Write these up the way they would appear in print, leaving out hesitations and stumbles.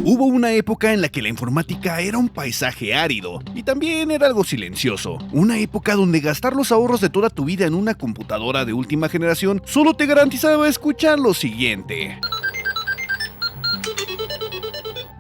Hubo una época en la que la informática era un paisaje árido y también era algo silencioso. Una época donde gastar los ahorros de toda tu vida en una computadora de última generación solo te garantizaba escuchar lo siguiente.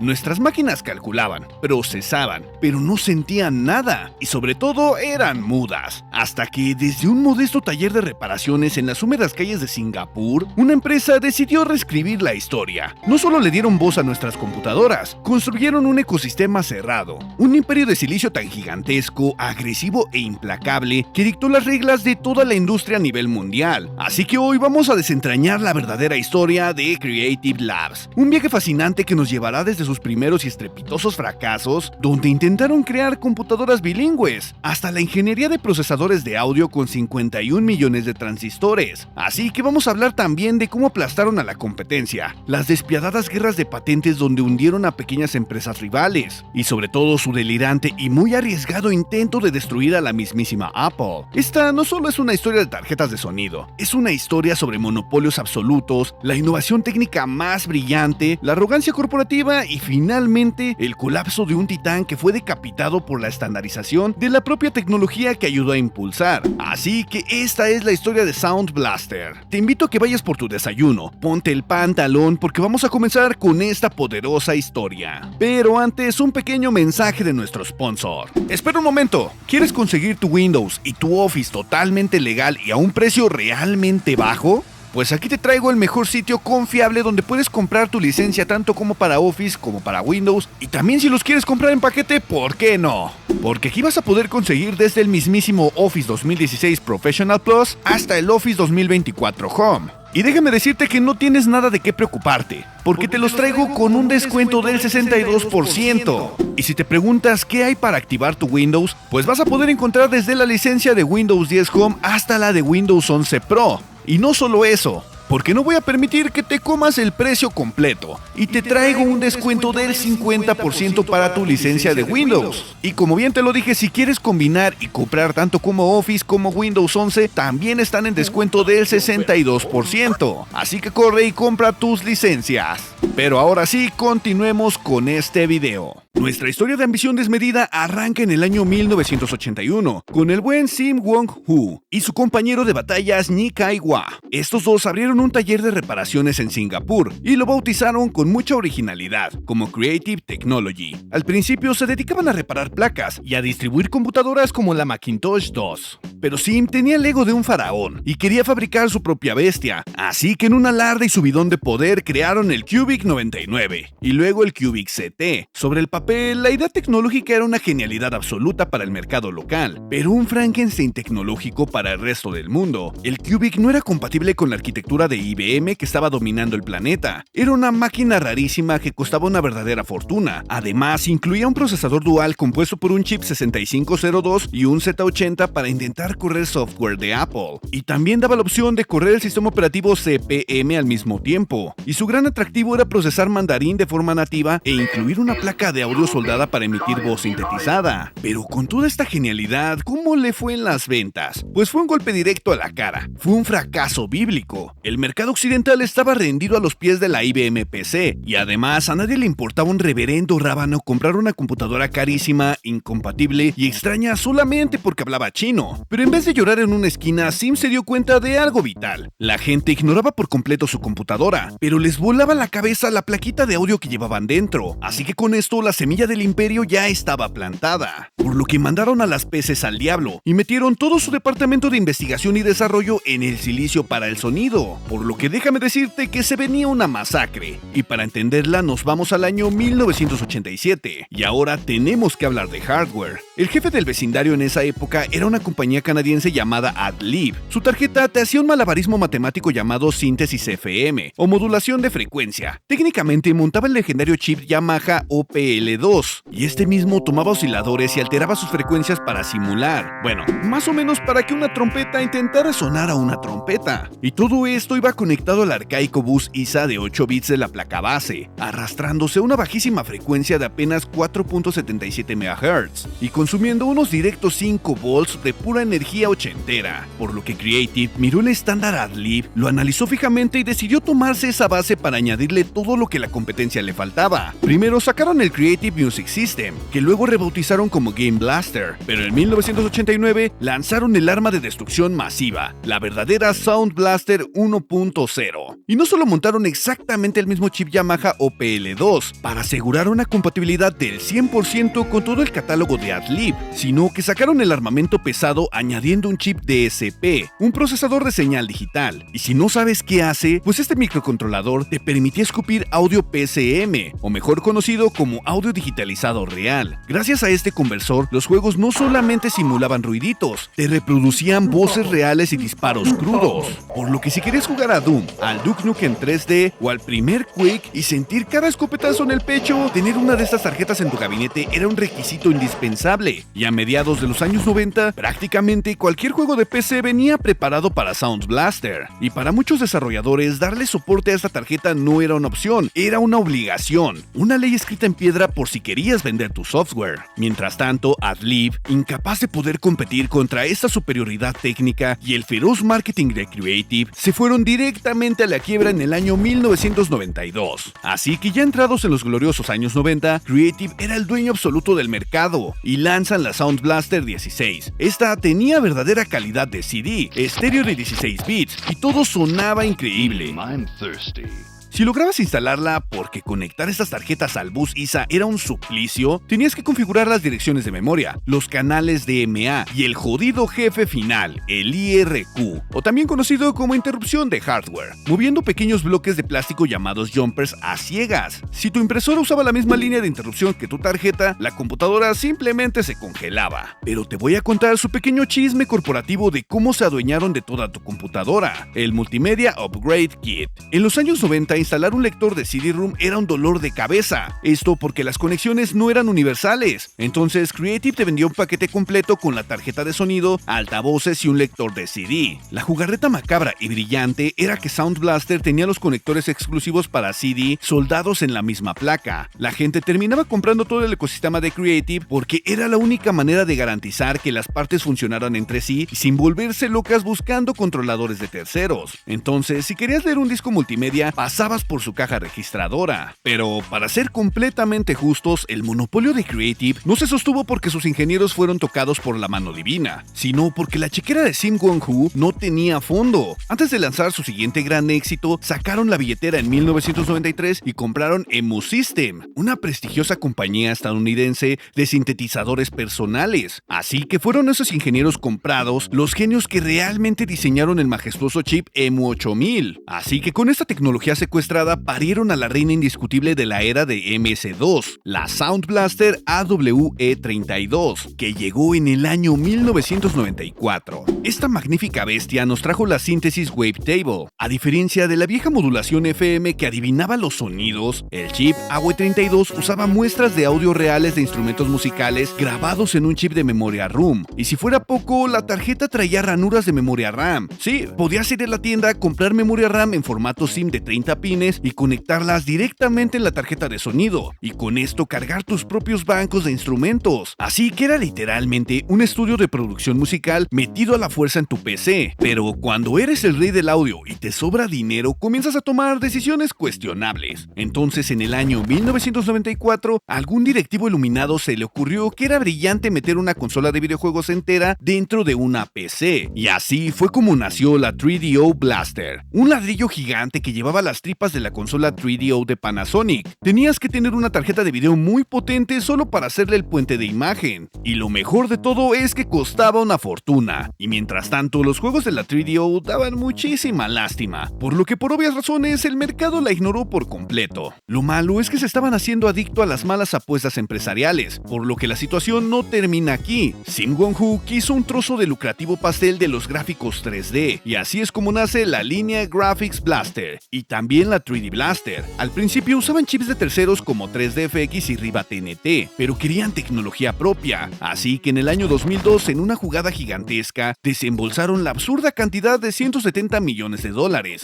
Nuestras máquinas calculaban, procesaban, pero no sentían nada y sobre todo eran mudas. Hasta que desde un modesto taller de reparaciones en las húmedas calles de Singapur, una empresa decidió reescribir la historia. No solo le dieron voz a nuestras computadoras, construyeron un ecosistema cerrado, un imperio de silicio tan gigantesco, agresivo e implacable que dictó las reglas de toda la industria a nivel mundial. Así que hoy vamos a desentrañar la verdadera historia de Creative Labs, un viaje fascinante que nos llevará desde sus primeros y estrepitosos fracasos, donde intentaron crear computadoras bilingües, hasta la ingeniería de procesadores de audio con 51 millones de transistores. Así que vamos a hablar también de cómo aplastaron a la competencia, las despiadadas guerras de patentes donde hundieron a pequeñas empresas rivales, y sobre todo su delirante y muy arriesgado intento de destruir a la mismísima Apple. Esta no solo es una historia de tarjetas de sonido, es una historia sobre monopolios absolutos, la innovación técnica más brillante, la arrogancia corporativa y finalmente el colapso de un titán que fue decapitado por la estandarización de la propia tecnología que ayudó a impulsar. Así que esta es la historia de Sound Blaster. Te invito a que vayas por tu desayuno, ponte el pantalón porque vamos a comenzar con esta poderosa historia. Pero antes, un pequeño mensaje de nuestro sponsor. Espera un momento, ¿quieres conseguir tu Windows y tu Office totalmente legal y a un precio realmente bajo? Pues aquí te traigo el mejor sitio confiable donde puedes comprar tu licencia tanto como para Office como para Windows, y también si los quieres comprar en paquete, ¿por qué no? Porque aquí vas a poder conseguir desde el mismísimo Office 2016 Professional Plus hasta el Office 2024 Home. Y déjame decirte que no tienes nada de qué preocuparte, porque te los traigo con un descuento del 62%. Y si te preguntas qué hay para activar tu Windows, pues vas a poder encontrar desde la licencia de Windows 10 Home hasta la de Windows 11 Pro. Y no solo eso, porque no voy a permitir que te comas el precio completo y te traigo un descuento del 50% para tu licencia de Windows. Y como bien te lo dije, si quieres combinar y comprar tanto como Office como Windows 11, también están en descuento del 62%. Así que corre y compra tus licencias. Pero ahora sí, continuemos con este video. Nuestra historia de ambición desmedida arranca en el año 1981, con el buen Sim Wong-Hoo y su compañero de batallas Ni Kai-Hwa. Estos dos abrieron un taller de reparaciones en Singapur y lo bautizaron con mucha originalidad, como Creative Technology. Al principio se dedicaban a reparar placas y a distribuir computadoras como la Macintosh 2. Pero Sim tenía el ego de un faraón y quería fabricar su propia bestia, así que en un alarde y subidón de poder crearon el Cubic 99 y luego el Cubic CT. Sobre el papel, la idea tecnológica era una genialidad absoluta para el mercado local, pero un Frankenstein tecnológico para el resto del mundo. El Cubic no era compatible con la arquitectura de IBM que estaba dominando el planeta. Era una máquina rarísima que costaba una verdadera fortuna. Además, incluía un procesador dual compuesto por un chip 6502 y un Z80 para intentar correr software de Apple. Y también daba la opción de correr el sistema operativo CP/M al mismo tiempo. Y su gran atractivo era procesar mandarín de forma nativa e incluir una placa de audio soldada para emitir voz sintetizada. Pero con toda esta genialidad, ¿cómo le fue en las ventas? Pues fue un golpe directo a la cara. Fue un fracaso bíblico. El mercado occidental estaba rendido a los pies de la IBM PC, y además a nadie le importaba un reverendo rábano comprar una computadora carísima, incompatible y extraña solamente porque hablaba chino. Pero en vez de llorar en una esquina, Sim se dio cuenta de algo vital. La gente ignoraba por completo su computadora, pero les volaba la cabeza la plaquita de audio que llevaban dentro. Así que con esto la semilla del imperio ya estaba plantada. Por lo que mandaron a las PCs al diablo y metieron todo su departamento de investigación y desarrollo en el silicio para el sonido. Por lo que déjame decirte que se venía una masacre. Y para entenderla nos vamos al año 1987. Y ahora tenemos que hablar de hardware. El jefe del vecindario en esa época era una compañía canadiense llamada AdLib. Su tarjeta te hacía un malabarismo matemático llamado síntesis FM o modulación de frecuencia. Técnicamente montaba el legendario chip Yamaha OPL PL2, y este mismo tomaba osciladores y alteraba sus frecuencias para simular, bueno, más o menos para que una trompeta intentara sonar a una trompeta. Y todo esto iba conectado al arcaico bus ISA de 8 bits de la placa base, arrastrándose a una bajísima frecuencia de apenas 4.77 MHz y consumiendo unos directos 5 volts de pura energía ochentera, por lo que Creative miró el estándar Adlib, lo analizó fijamente y decidió tomarse esa base para añadirle todo lo que la competencia le faltaba. Primero sacaron el Creative Music System, que luego rebautizaron como Game Blaster, pero en 1989 lanzaron el arma de destrucción masiva, la verdadera Sound Blaster 1.0. Y no solo montaron exactamente el mismo chip Yamaha OPL2 para asegurar una compatibilidad del 100% con todo el catálogo de Adlib, sino que sacaron el armamento pesado añadiendo un chip DSP, un procesador de señal digital. Y si no sabes qué hace, pues este microcontrolador te permitía escupir audio PCM, o mejor conocido como audio digitalizado real. Gracias a este conversor, los juegos no solamente simulaban ruiditos, te reproducían voces reales y disparos crudos. Por lo que si querías jugar a Doom, al Duke Nukem 3D o al primer Quake y sentir cada escopetazo en el pecho, tener una de estas tarjetas en tu gabinete era un requisito indispensable. Y a mediados de los años 90, prácticamente cualquier juego de PC venía preparado para Sound Blaster. Y para muchos desarrolladores, darle soporte a esta tarjeta no era una opción, era una obligación, una ley escrita en piedra por si querías vender tu software. Mientras tanto, Adlib, incapaz de poder competir contra esta superioridad técnica y el feroz marketing de Creative, se fueron directamente a la quiebra en el año 1992. Así que ya entrados en los gloriosos años 90, Creative era el dueño absoluto del mercado y lanzan la Sound Blaster 16. Esta tenía verdadera calidad de CD, estéreo de 16 bits y todo sonaba increíble. I'm thirsty. Si lograbas instalarla, porque conectar estas tarjetas al bus ISA era un suplicio, tenías que configurar las direcciones de memoria, los canales DMA y el jodido jefe final, el IRQ, o también conocido como interrupción de hardware, moviendo pequeños bloques de plástico llamados jumpers a ciegas. Si tu impresora usaba la misma línea de interrupción que tu tarjeta, la computadora simplemente se congelaba. Pero te voy a contar su pequeño chisme corporativo de cómo se adueñaron de toda tu computadora, el Multimedia Upgrade Kit. En los años 90, instalar un lector de CD-ROM era un dolor de cabeza. Esto porque las conexiones no eran universales. Entonces Creative te vendía un paquete completo con la tarjeta de sonido, altavoces y un lector de CD. La jugarreta macabra y brillante era que Sound Blaster tenía los conectores exclusivos para CD soldados en la misma placa. La gente terminaba comprando todo el ecosistema de Creative porque era la única manera de garantizar que las partes funcionaran entre sí sin volverse locas buscando controladores de terceros. Entonces, si querías leer un disco multimedia, pasabas por su caja registradora. Pero, para ser completamente justos, el monopolio de Creative no se sostuvo porque sus ingenieros fueron tocados por la mano divina, sino porque la chequera de Sim Wong-Hu no tenía fondo. Antes de lanzar su siguiente gran éxito, sacaron la billetera en 1993 y compraron Emu System, una prestigiosa compañía estadounidense de sintetizadores personales. Así que fueron esos ingenieros comprados los genios que realmente diseñaron el majestuoso chip Emu 8000. Así que con esta tecnología secuestrada parieron a la reina indiscutible de la era de MS2, la Sound Blaster AWE32, que llegó en el año 1994. Esta magnífica bestia nos trajo la síntesis Wavetable. A diferencia de la vieja modulación FM que adivinaba los sonidos, el chip AWE32 usaba muestras de audio reales de instrumentos musicales grabados en un chip de memoria RAM. Y si fuera poco, la tarjeta traía ranuras de memoria RAM. Sí, podías ir a la tienda, comprar memoria RAM en formato SIM de 30 pines y conectarlas directamente en la tarjeta de sonido, y con esto cargar tus propios bancos de instrumentos. Así que era literalmente un estudio de producción musical metido a la fuerza en tu PC. Pero cuando eres el rey del audio y te sobra dinero, comienzas a tomar decisiones cuestionables. Entonces, en el año 1994, a algún directivo iluminado se le ocurrió que era brillante meter una consola de videojuegos entera dentro de una PC. Y así fue como nació la 3DO Blaster, un ladrillo gigante que llevaba las tripas de la consola 3DO de Panasonic. Tenías que tener una tarjeta de video muy potente solo para hacerle el puente de imagen. Y lo mejor de todo es que costaba una fortuna. Y mientras tanto, los juegos de la 3DO daban muchísima lástima, por lo que por obvias razones el mercado la ignoró por completo. Lo malo es que se estaban haciendo adicto a las malas apuestas empresariales, por lo que la situación no termina aquí. Sim Wong-Hu quiso un trozo de lucrativo pastel de los gráficos 3D, y así es como nace la línea Graphics Blaster, y también la la 3D Blaster. Al principio usaban chips de terceros como 3DFX y Riva TNT, pero querían tecnología propia, así que en el año 2002, en una jugada gigantesca, desembolsaron la absurda cantidad de $170 millones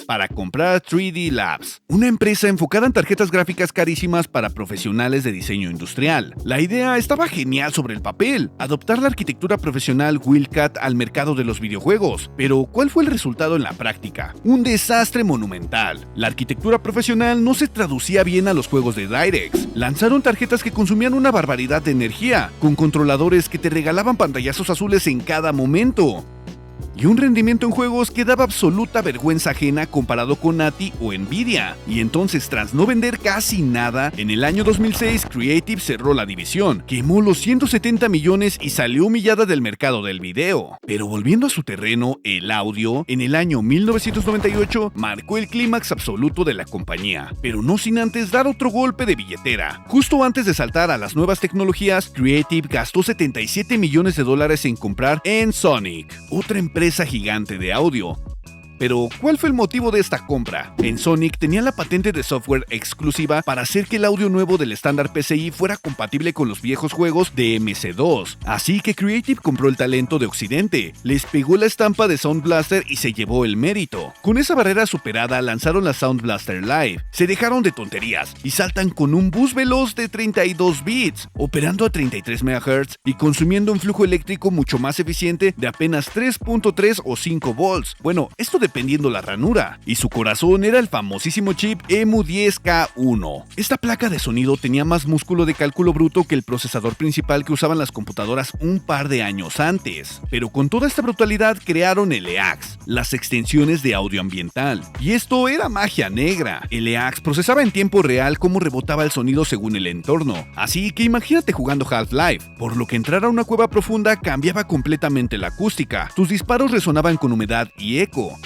para comprar 3D Labs, una empresa enfocada en tarjetas gráficas carísimas para profesionales de diseño industrial. La idea estaba genial sobre el papel, adoptar la arquitectura profesional Wildcat al mercado de los videojuegos, pero ¿cuál fue el resultado en la práctica? Un desastre monumental. La arquitectura profesional no se traducía bien a los juegos de DirectX. Lanzaron tarjetas que consumían una barbaridad de energía, con controladores que te regalaban pantallazos azules en cada momento, y un rendimiento en juegos que daba absoluta vergüenza ajena comparado con ATI o Nvidia. Y entonces, tras no vender casi nada, en el año 2006 Creative cerró la división, quemó los 170 millones y salió humillada del mercado del video. Pero volviendo a su terreno, el audio, en el año 1998 marcó el clímax absoluto de la compañía, pero no sin antes dar otro golpe de billetera. Justo antes de saltar a las nuevas tecnologías, Creative gastó $77 millones en comprar Ensoniq, otra empresa gigante de audio. Pero, ¿cuál fue el motivo de esta compra? Ensoniq tenía la patente de software exclusiva para hacer que el audio nuevo del estándar PCI fuera compatible con los viejos juegos de MC2. Así que Creative compró el talento de Occidente, les pegó la estampa de Sound Blaster y se llevó el mérito. Con esa barrera superada, lanzaron la Sound Blaster Live. Se dejaron de tonterías y saltan con un bus veloz de 32 bits, operando a 33 MHz y consumiendo un flujo eléctrico mucho más eficiente de apenas 3.3 o 5 volts. Bueno, esto dependiendo la ranura, y su corazón era el famosísimo chip EMU10K1. Esta placa de sonido tenía más músculo de cálculo bruto que el procesador principal que usaban las computadoras un par de años antes. Pero con toda esta brutalidad crearon el EAX, las extensiones de audio ambiental, y esto era magia negra. El EAX procesaba en tiempo real cómo rebotaba el sonido según el entorno, así que imagínate jugando Half-Life, por lo que entrar a una cueva profunda cambiaba completamente la acústica, tus disparos resonaban con humedad y eco.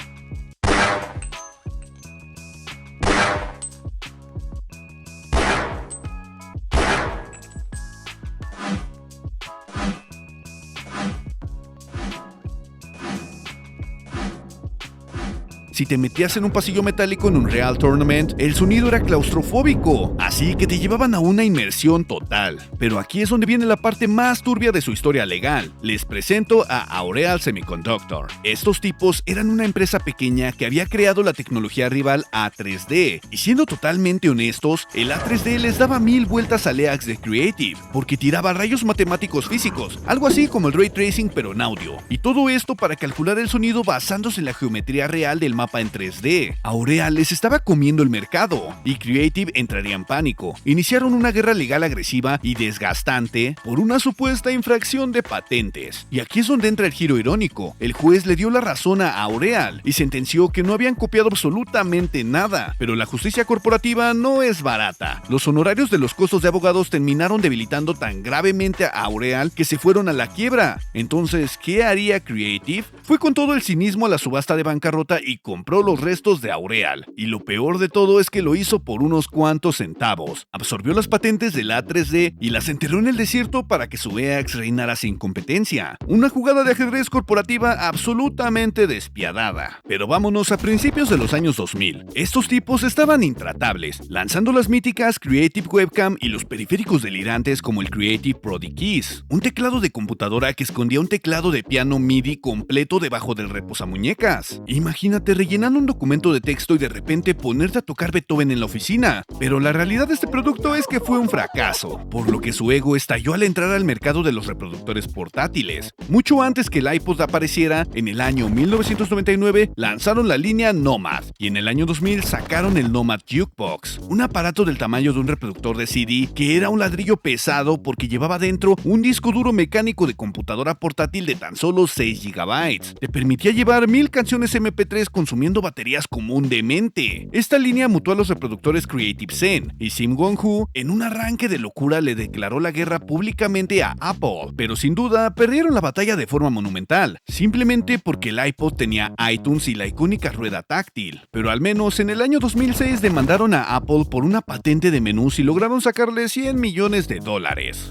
Si te metías en un pasillo metálico en un Real Tournament, el sonido era claustrofóbico, así que te llevaban a una inmersión total. Pero aquí es donde viene la parte más turbia de su historia legal. Les presento a Aureal Semiconductor. Estos tipos eran una empresa pequeña que había creado la tecnología rival A3D, y siendo totalmente honestos, el A3D les daba 1000 vueltas al EAX de Creative, porque tiraba rayos matemáticos físicos, algo así como el Ray Tracing pero en audio, y todo esto para calcular el sonido basándose en la geometría real del mapa en 3D. Aureal les estaba comiendo el mercado y Creative entraría en pánico. Iniciaron una guerra legal agresiva y desgastante por una supuesta infracción de patentes. Y aquí es donde entra el giro irónico. El juez le dio la razón a Aureal y sentenció que no habían copiado absolutamente nada. Pero la justicia corporativa no es barata. Los honorarios de los costos de abogados terminaron debilitando tan gravemente a Aureal que se fueron a la quiebra. Entonces, ¿qué haría Creative? Fue con todo el cinismo a la subasta de bancarrota y compró los restos de Aureal, y lo peor de todo es que lo hizo por unos cuantos centavos. Absorbió las patentes del A3D y las enterró en el desierto para que su EAX reinara sin competencia. Una jugada de ajedrez corporativa absolutamente despiadada. Pero vámonos a principios de los años 2000. Estos tipos estaban intratables, lanzando las míticas Creative Webcam y los periféricos delirantes como el Creative Prodi Keys, un teclado de computadora que escondía un teclado de piano MIDI completo debajo del reposamuñecas. Imagínate rellenando un documento de texto y de repente ponerte a tocar Beethoven en la oficina. Pero la realidad de este producto es que fue un fracaso, por lo que su ego estalló al entrar al mercado de los reproductores portátiles. Mucho antes que el iPod apareciera, en el año 1999 lanzaron la línea Nomad, y en el año 2000 sacaron el Nomad Jukebox, un aparato del tamaño de un reproductor de CD que era un ladrillo pesado porque llevaba dentro un disco duro mecánico de computadora portátil de tan solo 6 GB. Te permitía llevar 1000 canciones MP3 consumiendo baterías como un demente. Esta línea mutó a los reproductores Creative Zen, y Sim Wong-Hu, en un arranque de locura, le declaró la guerra públicamente a Apple, pero sin duda perdieron la batalla de forma monumental, simplemente porque el iPod tenía iTunes y la icónica rueda táctil. Pero al menos en el año 2006 demandaron a Apple por una patente de menús y lograron sacarle $100 millones.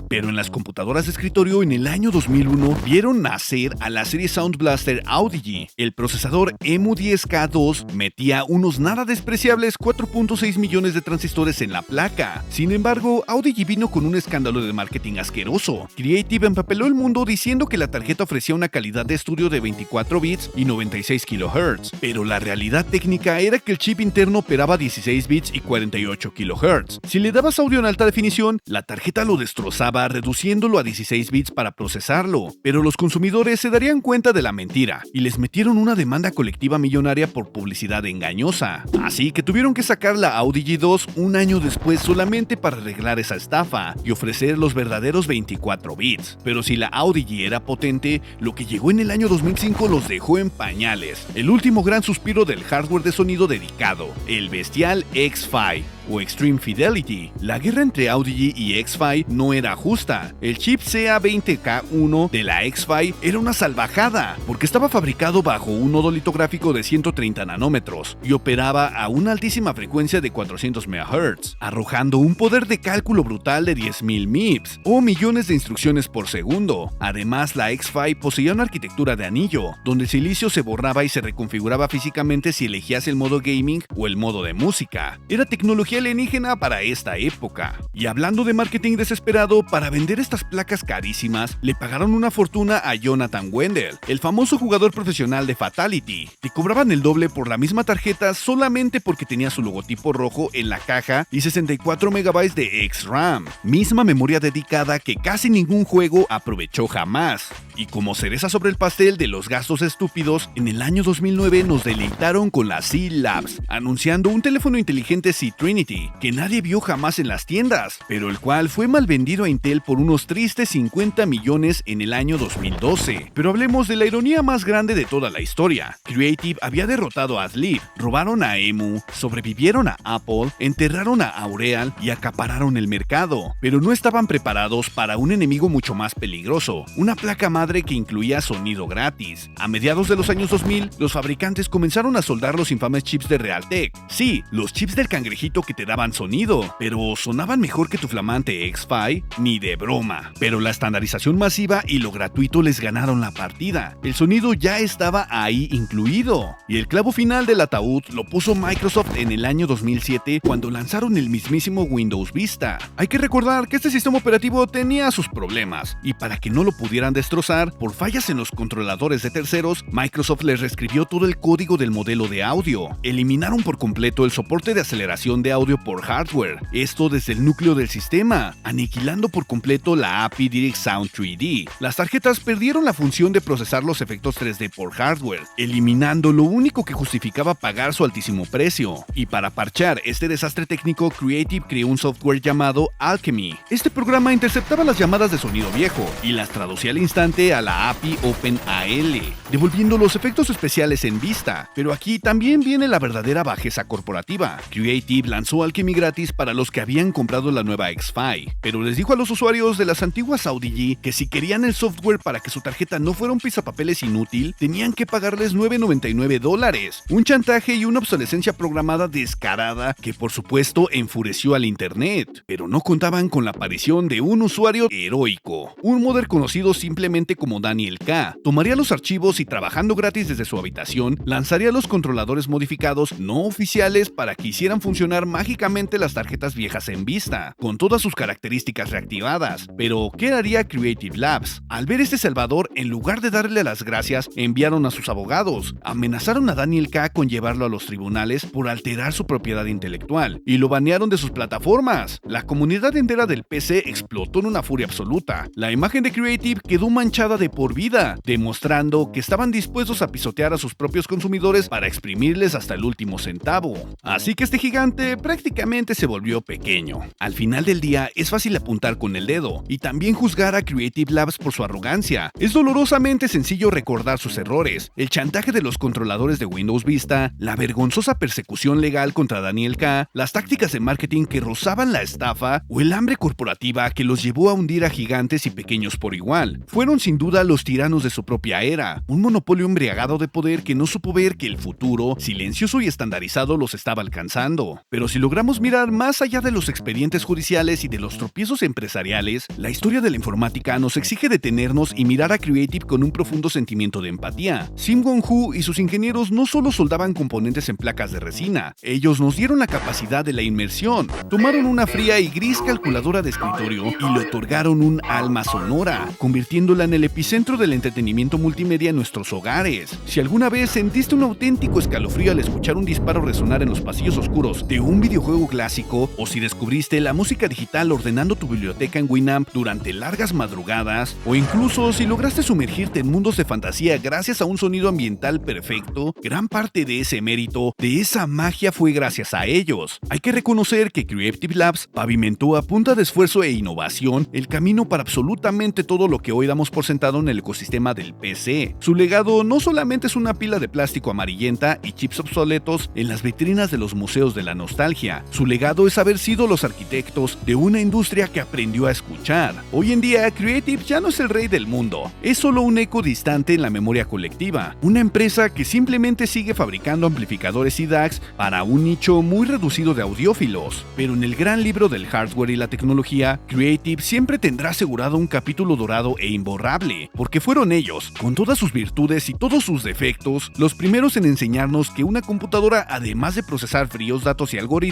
Pero en las computadoras de escritorio en el año 2001 vieron nacer a la serie Sound Blaster Audigy, el procesador EMU10 K2 metía unos nada despreciables 4.6 millones de transistores en la placa. Sin embargo, Audigy vino con un escándalo de marketing asqueroso. Creative empapeló el mundo diciendo que la tarjeta ofrecía una calidad de estudio de 24 bits y 96 kHz, pero la realidad técnica era que el chip interno operaba 16 bits y 48 kHz. Si le dabas audio en alta definición, la tarjeta lo destrozaba reduciéndolo a 16 bits para procesarlo, pero los consumidores se darían cuenta de la mentira y les metieron una demanda colectiva millonaria por publicidad engañosa. Así que tuvieron que sacar la Audigy 2 un año después solamente para arreglar esa estafa y ofrecer los verdaderos 24 bits. Pero si la Audigy era potente, lo que llegó en el año 2005 los dejó en pañales. El último gran suspiro del hardware de sonido dedicado, el bestial X-Fi o Extreme Fidelity. La guerra entre Audigy y X-Fi no era justa. El chip CA20K1 de la X-Fi era una salvajada, porque estaba fabricado bajo un nodo litográfico de 130 nanómetros y operaba a una altísima frecuencia de 400 MHz, arrojando un poder de cálculo brutal de 10.000 MIPS, o millones de instrucciones por segundo. Además, la X-Fi poseía una arquitectura de anillo, donde el silicio se borraba y se reconfiguraba físicamente si elegías el modo gaming o el modo de música. Era tecnología alienígena para esta época. Y hablando de marketing desesperado, para vender estas placas carísimas, le pagaron una fortuna a Jonathan Wendell, el famoso jugador profesional de Fatality. Te cobraban el doble por la misma tarjeta solamente porque tenía su logotipo rojo en la caja y 64 MB de XRAM, misma memoria dedicada que casi ningún juego aprovechó jamás. Y como cereza sobre el pastel de los gastos estúpidos, en el año 2009 nos deleitaron con la C-Labs, anunciando un teléfono inteligente C-Trinity que nadie vio jamás en las tiendas, pero el cual fue mal vendido a Intel por unos tristes 50 millones en el año 2012. Pero hablemos de la ironía más grande de toda la historia. Creative había derrotado a Sleep, robaron a EMU, sobrevivieron a Apple, enterraron a Aureal y acapararon el mercado, pero no estaban preparados para un enemigo mucho más peligroso, una placa madre que incluía sonido gratis. A mediados de los años 2000, los fabricantes comenzaron a soldar los infames chips de Realtek. Sí, los chips del cangrejito que te daban sonido, pero sonaban mejor que tu flamante X-Fi, ni de broma. Pero la estandarización masiva y lo gratuito les ganaron la partida. El sonido ya estaba ahí incluido. Y el clavo final del ataúd lo puso Microsoft en el año 2007 cuando lanzaron el mismísimo Windows Vista. Hay que recordar que este sistema operativo tenía sus problemas, y para que no lo pudieran destrozar por fallas en los controladores de terceros, Microsoft les reescribió todo el código del modelo de audio. Eliminaron por completo el soporte de aceleración de audio por hardware, esto desde el núcleo del sistema, aniquilando por completo la API Direct Sound 3D. Las tarjetas perdieron la función de procesar los efectos 3D por hardware, eliminando lo único que justificaba pagar su altísimo precio. Y para parchar este desastre técnico, Creative creó un software llamado Alchemy. Este programa interceptaba las llamadas de sonido viejo y las traducía al instante a la API OpenAL, devolviendo los efectos especiales en Vista. Pero aquí también viene la verdadera bajeza corporativa. Creative lanzó Alchemy gratis para los que habían comprado la nueva X-Fi, pero les dijo a los usuarios de las antiguas Audigy que si querían el software para que su tarjeta no fuera un pisapapeles inútil, tenían que pagarles $9.99, un chantaje y una obsolescencia programada descarada que por supuesto enfureció al internet. Pero no contaban con la aparición de un usuario heroico, un modder conocido simplemente como Daniel K. Tomaría los archivos y, trabajando gratis desde su habitación, lanzaría los controladores modificados no oficiales para que hicieran funcionar mágicamente las tarjetas viejas en Vista, con todas sus características reactivadas. Pero, ¿qué haría Creative Labs? Al ver este salvador, en lugar de darle las gracias, enviaron a sus abogados, amenazaron a Daniel K. con llevarlo a los tribunales por alterar su propiedad intelectual, y lo banearon de sus plataformas. La comunidad entera del PC explotó en una furia absoluta. La imagen de Creative quedó manchada de por vida, demostrando que estaban dispuestos a pisotear a sus propios consumidores para exprimirles hasta el último centavo. Así que este gigante prácticamente se volvió pequeño. Al final del día, es fácil apuntar con el dedo y también juzgar a Creative Labs por su arrogancia. Es dolorosamente sencillo recordar sus errores, el chantaje de los controladores de Windows Vista, la vergonzosa persecución legal contra Daniel K., las tácticas de marketing que rozaban la estafa o el hambre corporativa que los llevó a hundir a gigantes y pequeños por igual. Fueron sin duda los tiranos de su propia era, un monopolio embriagado de poder que no supo ver que el futuro, silencioso y estandarizado, los estaba alcanzando. Pero si logramos mirar más allá de los expedientes judiciales y de los tropiezos empresariales, la historia de la informática nos exige detenernos y mirar a Creative con un profundo sentimiento de empatía. Sim Won-Hu y sus ingenieros no solo soldaban componentes en placas de resina, ellos nos dieron la capacidad de la inmersión. Tomaron una fría y gris calculadora de escritorio y le otorgaron un alma sonora, convirtiéndola en el epicentro del entretenimiento multimedia en nuestros hogares. Si alguna vez sentiste un auténtico escalofrío al escuchar un disparo resonar en los pasillos oscuros de un videojuego clásico, o si descubriste la música digital ordenando tu biblioteca en Winamp durante largas madrugadas, o incluso si lograste sumergirte en mundos de fantasía gracias a un sonido ambiental perfecto, gran parte de ese mérito, de esa magia fue gracias a ellos. Hay que reconocer que Creative Labs pavimentó a punta de esfuerzo e innovación el camino para absolutamente todo lo que hoy damos por sentado en el ecosistema del PC. Su legado no solamente es una pila de plástico amarillenta y chips obsoletos en las vitrinas de los museos de la nostalgia. Su legado es haber sido los arquitectos de una industria que aprendió a escuchar. Hoy en día, Creative ya no es el rey del mundo, es solo un eco distante en la memoria colectiva. Una empresa que simplemente sigue fabricando amplificadores y DACs para un nicho muy reducido de audiófilos. Pero en el gran libro del hardware y la tecnología, Creative siempre tendrá asegurado un capítulo dorado e imborrable, porque fueron ellos, con todas sus virtudes y todos sus defectos, los primeros en enseñarnos que una computadora, además de procesar fríos datos y algoritmos,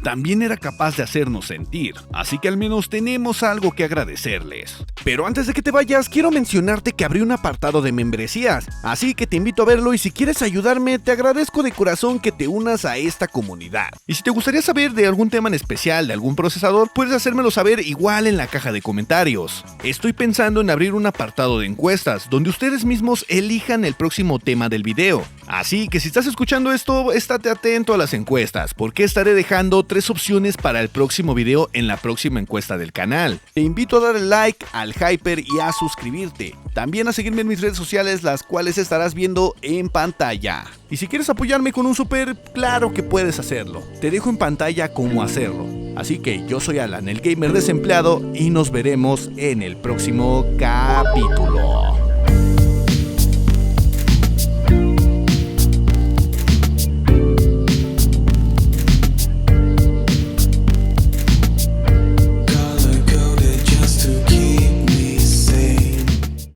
también era capaz de hacernos sentir. Así que al menos tenemos algo que agradecerles. Pero antes de que te vayas, quiero mencionarte que abrí un apartado de membresías, así que te invito a verlo y si quieres ayudarme, te agradezco de corazón que te unas a esta comunidad. Y si te gustaría saber de algún tema en especial, de algún procesador, puedes hacérmelo saber igual en la caja de comentarios. Estoy pensando en abrir un apartado de encuestas, donde ustedes mismos elijan el próximo tema del video. Así que si estás escuchando esto, estate atento a las encuestas, porque estaré dejando 3 opciones para el próximo video en la próxima encuesta del canal. Te invito a darle like al Hyper y a suscribirte. También a seguirme en mis redes sociales, las cuales estarás viendo en pantalla. Y si quieres apoyarme con un super, claro que puedes hacerlo. Te dejo en pantalla cómo hacerlo. Así que yo soy Alan, el gamer desempleado, y nos veremos en el próximo capítulo.